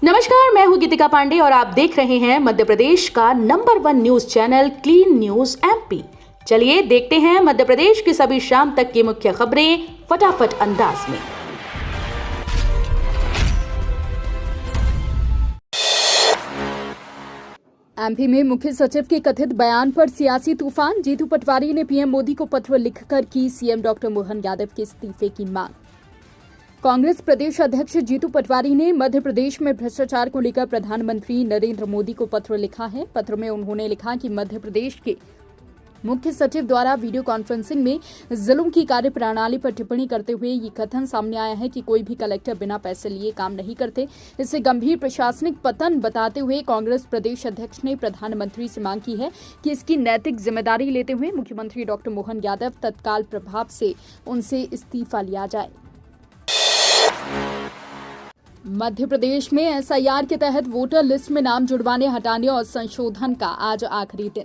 नमस्कार, मैं हूं गीतिका पांडे और आप देख रहे हैं मध्य प्रदेश का number 1 news channel clean news MP. चलिए देखते हैं मध्य प्रदेश की सभी शाम तक की मुख्य खबरें फटाफट अंदाज में। एमपी में मुख्य सचिव के कथित बयान पर सियासी तूफान। जीतू पटवारी ने पीएम मोदी को पत्र लिखकर की सीएम डॉक्टर मोहन यादव के इस्तीफे की मांग। कांग्रेस प्रदेश अध्यक्ष जीतू पटवारी ने मध्य प्रदेश में भ्रष्टाचार को लेकर प्रधानमंत्री नरेंद्र मोदी को पत्र लिखा है। पत्र में उन्होंने लिखा कि मध्य प्रदेश के मुख्य सचिव द्वारा वीडियो कॉन्फ्रेंसिंग में जिलों की कार्यप्रणाली पर टिप्पणी करते हुए ये कथन सामने आया है कि कोई भी कलेक्टर बिना पैसे लिए काम नहीं करते। इसे गंभीर प्रशासनिक पतन बताते हुए कांग्रेस प्रदेश अध्यक्ष ने प्रधानमंत्री से मांग की है कि इसकी नैतिक जिम्मेदारी लेते हुए मुख्यमंत्री डॉक्टर मोहन यादव तत्काल प्रभाव से उनसे इस्तीफा लिया जाए। मध्य प्रदेश में एसआईआर के तहत वोटर लिस्ट में नाम जुड़वाने, हटाने और संशोधन का आज आखिरी दिन।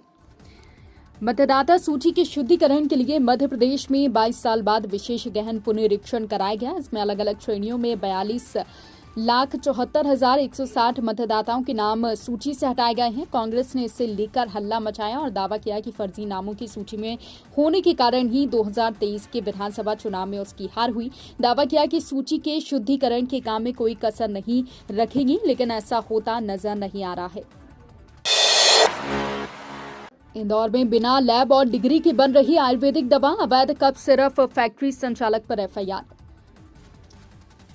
मतदाता सूची के शुद्धिकरण के लिए मध्य प्रदेश में 22 साल बाद विशेष गहन पुनरीक्षण कराया गया। इसमें अलग अलग श्रेणियों में 42,74,160 मतदाताओं के नाम सूची से हटाए गए हैं। कांग्रेस ने इसे लेकर हल्ला मचाया और दावा किया कि फर्जी नामों की सूची में होने के कारण ही 2023 के विधानसभा चुनाव में उसकी हार हुई। दावा किया कि सूची के शुद्धिकरण के काम में कोई कसर नहीं रखेगी, लेकिन ऐसा होता नजर नहीं आ रहा है। इंदौर में बिना लैब और डिग्री के बन रही आयुर्वेदिक दवा, अवैध कफ सिरप फैक्ट्री संचालक पर एफआईआर।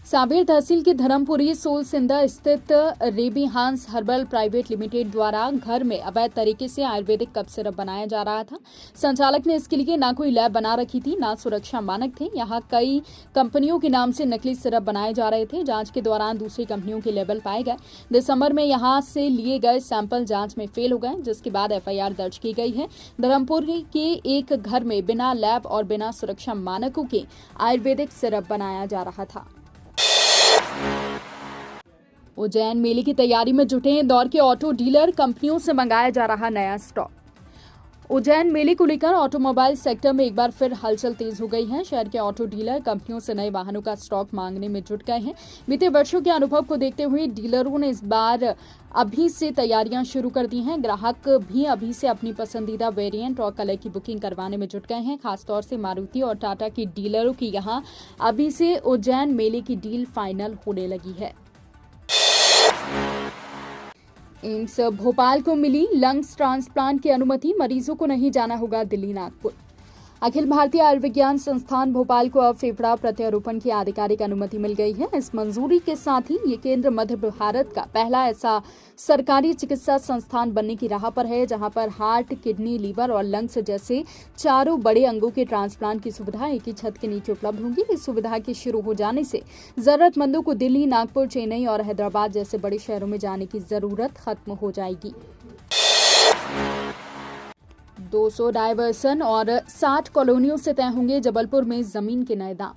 सांवेर तहसील के धर्मपुरी सोलसिंदा स्थित रेबीहांस हर्बल प्राइवेट लिमिटेड द्वारा घर में अवैध तरीके से आयुर्वेदिक कफ सिरप बनाया जा रहा था। संचालक ने इसके लिए ना कोई लैब बना रखी थी, ना सुरक्षा मानक थे। यहां कई कंपनियों के नाम से नकली सिरप बनाए जा रहे थे। जांच के दौरान दूसरी कंपनियों के लेबल पाए गए। दिसंबर में यहां से लिए गए सैंपल जांच में फेल हो गए, जिसके बाद एफआईआर दर्ज की गई है। धर्मपुरी के एक घर में बिना लैब और बिना सुरक्षा मानकों के आयुर्वेदिक सिरप बनाया जा रहा था। उज्जैन मेले की तैयारी में जुटे इंदौर के ऑटो डीलर, कंपनियों से मंगाया जा रहा नया स्टॉक। उज्जैन मेले को लेकर ऑटोमोबाइल सेक्टर में एक बार फिर हलचल तेज हो गई है। शहर के ऑटो डीलर कंपनियों से नए वाहनों का स्टॉक मांगने में जुट गए हैं। बीते वर्षों के अनुभव को देखते हुए डीलरों ने इस बार अभी से तैयारियां शुरू कर दी हैं। ग्राहक भी अभी से अपनी पसंदीदा वेरिएंट और कलर की बुकिंग करवाने में जुट गए हैं। खासतौर से मारुति और टाटा की डीलरों की यहां अभी से उज्जैन मेले की डील फाइनल होने लगी है। एम्स भोपाल को मिली लंग्स ट्रांसप्लांट की अनुमति, मरीजों को नहीं जाना होगा दिल्ली नागपुर। अखिल भारतीय आयुर्विज्ञान संस्थान भोपाल को अब फेफड़ा प्रत्यारोपण की आधिकारिक अनुमति मिल गई है। इस मंजूरी के साथ ही ये केंद्र मध्य भारत का पहला ऐसा सरकारी चिकित्सा संस्थान बनने की राह पर है, जहां पर हार्ट, किडनी, लीवर और लंग्स जैसे चारों बड़े अंगों के ट्रांसप्लांट की सुविधा एक ही छत के नीचे उपलब्ध होगी। इस सुविधा के शुरू हो जाने से जरूरतमंदों को दिल्ली, नागपुर, चेन्नई और हैदराबाद जैसे बड़े शहरों में जाने की जरूरत खत्म हो जाएगी। 200 डायवर्सन और 60 कॉलोनियों से तय होंगे जबलपुर में जमीन के नए दाम।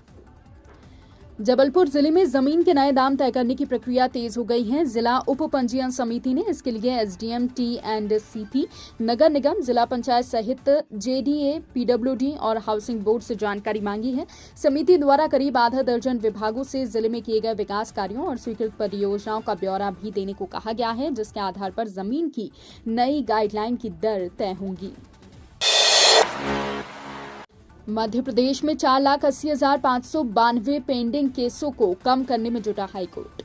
जबलपुर जिले में जमीन के नए दाम तय करने की प्रक्रिया तेज हो गई है। जिला उप पंजीयन समिति ने इसके लिए एसडीएम, टी&सीपी, नगर निगम, जिला पंचायत सहित जेडीए, पीडब्ल्यूडी और हाउसिंग बोर्ड से जानकारी मांगी है। समिति द्वारा करीब आधा दर्जन विभागों से जिले में किए गए विकास कार्यों और स्वीकृत परियोजनाओं का ब्यौरा भी देने को कहा गया है, जिसके आधार पर जमीन की नई गाइडलाइन की दर तय होगी। मध्य प्रदेश में 4,80,592 पेंडिंग केसों को कम करने में जुटा हाईकोर्ट।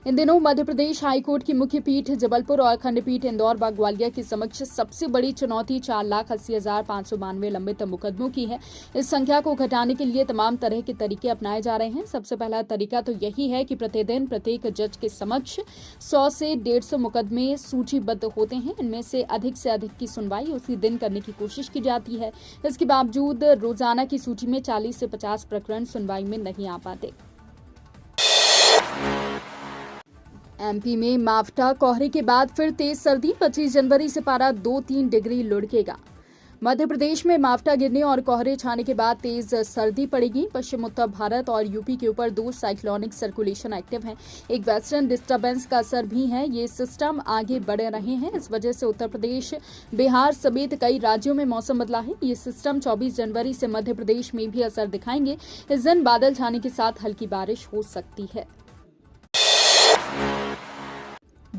इन दिनों मध्य प्रदेश हाईकोर्ट की मुख्य पीठ जबलपुर और खंडपीठ इंदौर व ग्वालियर के समक्ष सबसे बड़ी चुनौती 4,80,592 लंबित मुकदमों की है। इस संख्या को घटाने के लिए तमाम तरह के तरीके अपनाए जा रहे हैं। सबसे पहला तरीका तो यही है कि प्रतिदिन प्रत्येक जज के समक्ष 100 से 150 मुकदमे सूचीबद्ध होते हैं। इनमें से अधिक की सुनवाई उसी दिन करने की कोशिश की जाती है। इसके बावजूद रोजाना की सूची में 40 से 50 प्रकरण सुनवाई में नहीं आ पाते। एमपी में मावठा कोहरे के बाद फिर तेज सर्दी, 25 जनवरी से पारा 2-3 डिग्री लुढ़केगा। मध्य प्रदेश में मावठा गिरने और कोहरे छाने के बाद तेज सर्दी पड़ेगी। पश्चिम उत्तर भारत और यूपी के ऊपर 2 साइक्लोनिक सर्कुलेशन एक्टिव हैं। एक वेस्टर्न डिस्टर्बेंस का असर भी है। ये सिस्टम आगे बढ़ रहे हैं। इस वजह से उत्तर प्रदेश, बिहार समेत कई राज्यों में मौसम बदला है। ये सिस्टम 24 जनवरी से मध्य प्रदेश में भी असर दिखाएंगे। इस दिन बादल छाने के साथ हल्की बारिश हो सकती है।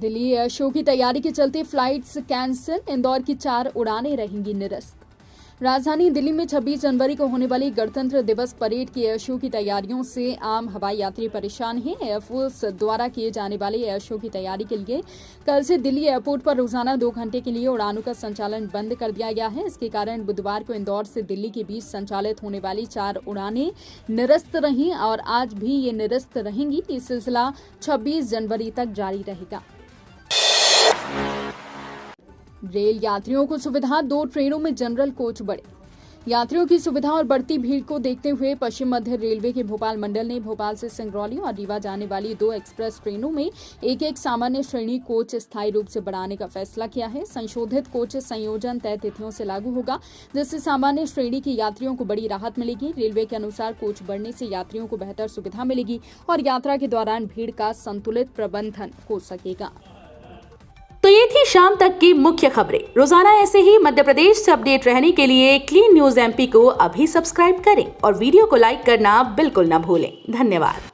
दिल्ली एयर शो की तैयारी के चलते फ्लाइट्स कैंसिल, इंदौर की 4 उड़ानें रहेंगी निरस्त। राजधानी दिल्ली में 26 जनवरी को होने वाली गणतंत्र दिवस परेड के एयर शो की तैयारियों से आम हवाई यात्री परेशान हैं। एयरफोर्स द्वारा किए जाने वाले एयर शो की तैयारी के लिए कल से दिल्ली एयरपोर्ट पर रोजाना 2 घंटे के लिए उड़ानों का संचालन बंद कर दिया गया है। इसके कारण बुधवार को इंदौर से दिल्ली के बीच संचालित होने वाली 4 उड़ानें निरस्त रहीं और आज भी ये निरस्त रहेंगी। ये सिलसिला 26 जनवरी तक जारी रहेगा। रेल यात्रियों को सुविधा, 2 ट्रेनों में जनरल कोच बढ़े। यात्रियों की सुविधा और बढ़ती भीड़ को देखते हुए पश्चिम मध्य रेलवे के भोपाल मंडल ने भोपाल से सिंगरौली और रीवा जाने वाली 2 एक्सप्रेस ट्रेनों में एक सामान्य श्रेणी कोच स्थायी रूप से बढ़ाने का फैसला किया है। संशोधित कोच संयोजन तय तिथियों से लागू होगा, जिससे सामान्य श्रेणी के यात्रियों को बड़ी राहत मिलेगी। रेलवे के अनुसार कोच बढ़ने से यात्रियों को बेहतर सुविधा मिलेगी और यात्रा के दौरान भीड़ का संतुलित प्रबंधन हो सकेगा। तो ये थी शाम तक की मुख्य खबरें। रोजाना ऐसे ही मध्य प्रदेश से अपडेट रहने के लिए क्लीन न्यूज एमपी को अभी सब्सक्राइब करें और वीडियो को लाइक करना बिल्कुल न भूलें। धन्यवाद।